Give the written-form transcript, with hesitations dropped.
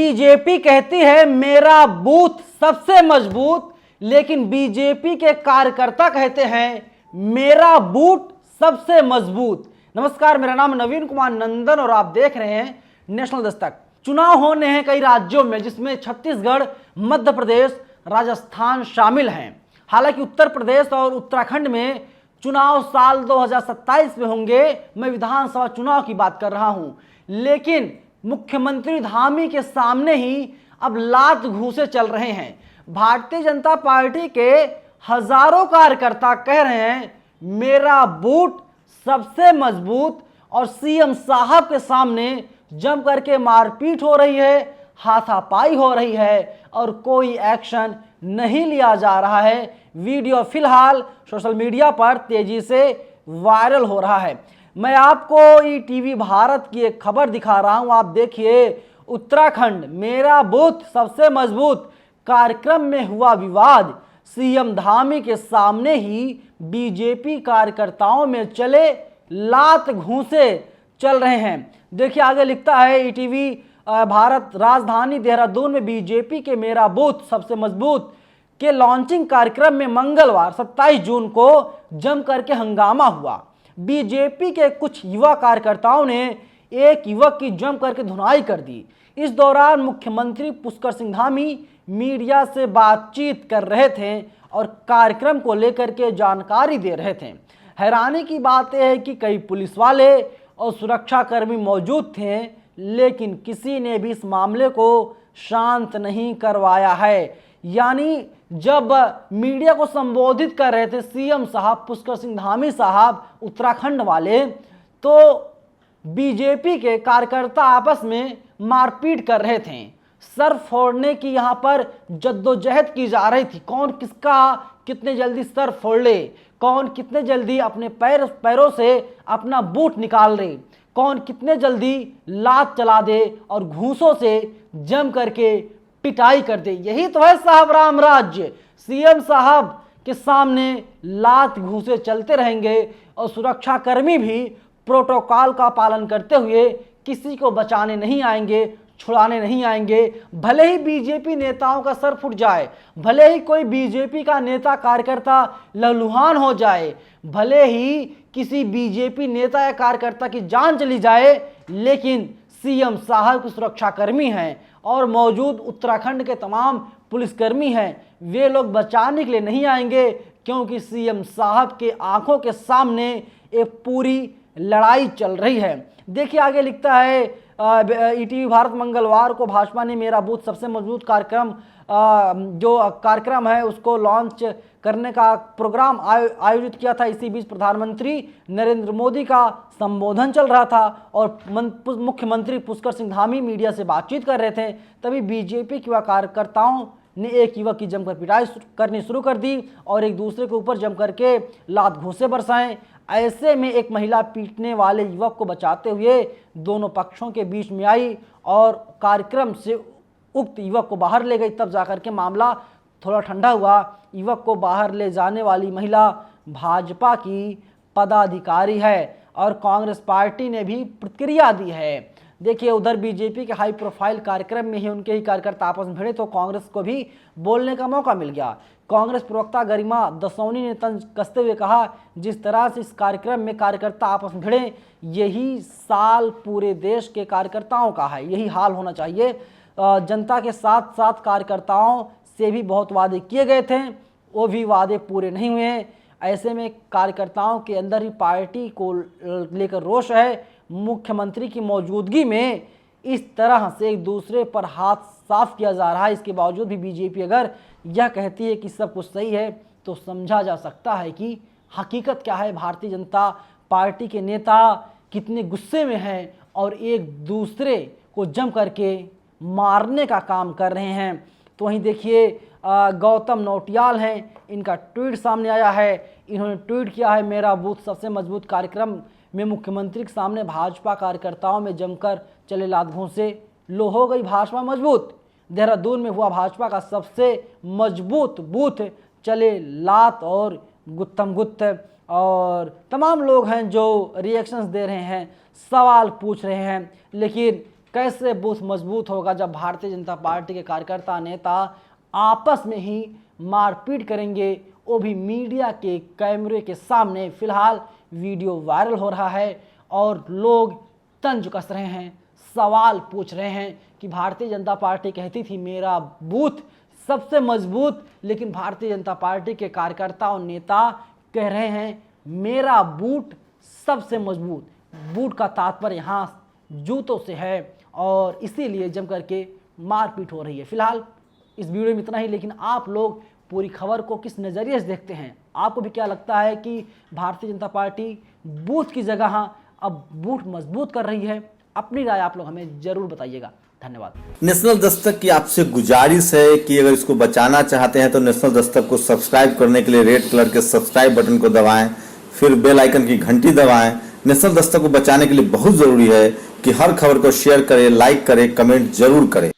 BJP कहती है मेरा बूथ सबसे मजबूत, लेकिन बीजेपी के कार्यकर्ता कहते हैं मेरा बूथ सबसे मजबूत। नमस्कार, मेरा नाम नवीन कुमार नंदन और आप देख रहे हैं नेशनल दस्तक। चुनाव होने हैं कई राज्यों में, जिसमें छत्तीसगढ़, मध्य प्रदेश, राजस्थान शामिल हैं। हालांकि उत्तर प्रदेश और उत्तराखंड में चुनाव साल 2027 में होंगे। मैं विधानसभा चुनाव की बात कर रहा हूं, लेकिन मुख्यमंत्री धामी के सामने ही अब लात घूंसे चल रहे हैं। भारतीय जनता पार्टी के हजारों कार्यकर्ता कह रहे हैं मेरा बूथ सबसे मजबूत, और सीएम साहब के सामने जम करके मारपीट हो रही है, हाथापाई हो रही है और कोई एक्शन नहीं लिया जा रहा है। वीडियो फिलहाल सोशल मीडिया पर तेजी से वायरल हो रहा है। मैं आपको ईटीवी भारत की एक खबर दिखा रहा हूं, आप देखिए। उत्तराखंड मेरा बूथ सबसे मजबूत कार्यक्रम में हुआ विवाद। सीएम धामी के सामने ही बीजेपी कार्यकर्ताओं में चले लात घूंसे चल रहे हैं। देखिए आगे लिखता है ईटीवी भारत, राजधानी देहरादून में बीजेपी के मेरा बूथ सबसे मजबूत के लॉन्चिंग कार्यक्रम में मंगलवार 27 जून को जम करके हंगामा हुआ। बीजेपी के कुछ युवा कार्यकर्ताओं ने एक युवक की जम करके धुनाई कर दी। इस दौरान मुख्यमंत्री पुष्कर सिंह धामी मीडिया से बातचीत कर रहे थे और कार्यक्रम को लेकर के जानकारी दे रहे थे। हैरानी की बात यह है कि कई पुलिस वाले और सुरक्षाकर्मी मौजूद थे, लेकिन किसी ने भी इस मामले को शांत नहीं करवाया है। यानी जब मीडिया को संबोधित कर रहे थे सीएम साहब, पुष्कर सिंह धामी साहब उत्तराखंड वाले, तो बीजेपी के कार्यकर्ता आपस में मारपीट कर रहे थे। सर फोड़ने की यहां पर जद्दोजहद की जा रही थी। कौन किसका कितने जल्दी सर फोड़ ले, कौन कितने जल्दी अपने पैरों से अपना बूट निकाल ले, कौन कितने जल्दी लात चला दे और घूंसों से जम करके पिटाई कर दे। यही तो है साहब राम राज्य। सीएम साहब के सामने लात घूंसे चलते रहेंगे और सुरक्षाकर्मी भी प्रोटोकॉल का पालन करते हुए किसी को बचाने नहीं आएंगे, छुड़ाने नहीं आएंगे। भले ही बीजेपी नेताओं का सर फूट जाए, भले ही कोई बीजेपी का नेता कार्यकर्ता लहलुहान हो जाए, भले ही किसी बीजेपी नेता या कार्यकर्ता की जान चली जाए, लेकिन सीएम साहब के सुरक्षाकर्मी हैं और मौजूद उत्तराखंड के तमाम पुलिसकर्मी हैं, वे लोग बचाने के लिए नहीं आएंगे, क्योंकि सीएम साहब के आंखों के सामने एक पूरी लड़ाई चल रही है। देखिए आगे लिखता है ईटीवी भारत, मंगलवार को भाजपा ने मेरा बूथ सबसे मजबूत कार्यक्रम जो कार्यक्रम है उसको लॉन्च करने का प्रोग्राम आयोजित किया था। इसी बीच प्रधानमंत्री नरेंद्र मोदी का संबोधन चल रहा था और मुख्यमंत्री पुष्कर सिंह धामी मीडिया से बातचीत कर रहे थे। तभी बीजेपी के कार्यकर्ताओं ने एक युवक की जमकर पिटाई करनी शुरू कर दी और एक दूसरे के ऊपर जम करके लात घूंसे बरसाएं। ऐसे में एक महिला पीटने वाले युवक को बचाते हुए दोनों पक्षों के बीच में आई और कार्यक्रम से उक्त युवक को बाहर ले गई। तब जाकर के मामला थोड़ा ठंडा हुआ। युवक को बाहर ले जाने वाली महिला भाजपा की पदाधिकारी है और कांग्रेस पार्टी ने भी प्रतिक्रिया दी है। देखिए उधर बीजेपी के हाई प्रोफाइल कार्यक्रम में ही उनके ही कार्यकर्ता आपस में भिड़े तो कांग्रेस को भी बोलने का मौका मिल गया। कांग्रेस प्रवक्ता गरिमा दसौनी ने तंज कसते हुए कहा, जिस तरह से इस कार्यक्रम में कार्यकर्ता आपस में भिड़े, यही साल पूरे देश के कार्यकर्ताओं का है, यही हाल होना चाहिए। जनता के साथ साथ कार्यकर्ताओं से भी बहुत वादे किए गए थे, वो भी वादे पूरे नहीं हुए। ऐसे में कार्यकर्ताओं के अंदर ही पार्टी को लेकर रोष है। मुख्यमंत्री की मौजूदगी में इस तरह से एक दूसरे पर हाथ साफ किया जा रहा है। इसके बावजूद भी बीजेपी अगर यह कहती है कि सब कुछ सही है, तो समझा जा सकता है कि हकीकत क्या है। भारतीय जनता पार्टी के नेता कितने गुस्से में हैं और एक दूसरे को जम करके मारने का काम कर रहे हैं। तो वहीं देखिए गौतम नौटियाल हैं, इनका ट्वीट सामने आया है। इन्होंने ट्वीट किया है, मेरा बूथ सबसे मजबूत कार्यक्रम में मुख्यमंत्री के सामने भाजपा कार्यकर्ताओं में जमकर चले लात घूंसे, लो हो गई भाजपा मजबूत। देहरादून में हुआ भाजपा का सबसे मजबूत बूथ, चले लात और गुत्थम गुत्थ। और तमाम लोग हैं जो रिएक्शंस दे रहे हैं, सवाल पूछ रहे हैं, लेकिन कैसे बूथ मजबूत होगा जब भारतीय जनता पार्टी के कार्यकर्ता नेता आपस में ही मारपीट करेंगे, वो भी मीडिया के कैमरे के सामने। फिलहाल वीडियो वायरल हो रहा है और लोग तंज कस रहे हैं, सवाल पूछ रहे हैं कि भारतीय जनता पार्टी कहती थी मेरा बूथ सबसे मजबूत, लेकिन भारतीय जनता पार्टी के कार्यकर्ता और नेता कह रहे हैं मेरा बूट सबसे मजबूत। बूट का तात्पर्य यहाँ जूतों से है और इसीलिए जम करके मारपीट हो रही है। फिलहाल इस वीडियो में इतना ही, लेकिन आप लोग पूरी खबर को किस नज़रिए से देखते हैं? आपको भी क्या लगता है कि भारतीय जनता पार्टी बूथ की जगह अब बूथ मजबूत कर रही है? अपनी राय आप लोग हमें जरूर बताइएगा। धन्यवाद। नेशनल दस्तक की आपसे गुजारिश है कि अगर इसको बचाना चाहते हैं तो नेशनल दस्तक को सब्सक्राइब करने के लिए रेड कलर के सब्सक्राइब बटन को दबाएं, फिर बेल आइकन की घंटी दबाएं। नेशनल दस्तक को बचाने के लिए बहुत जरूरी है कि हर खबर को शेयर करें, लाइक करें, कमेंट जरूर करें।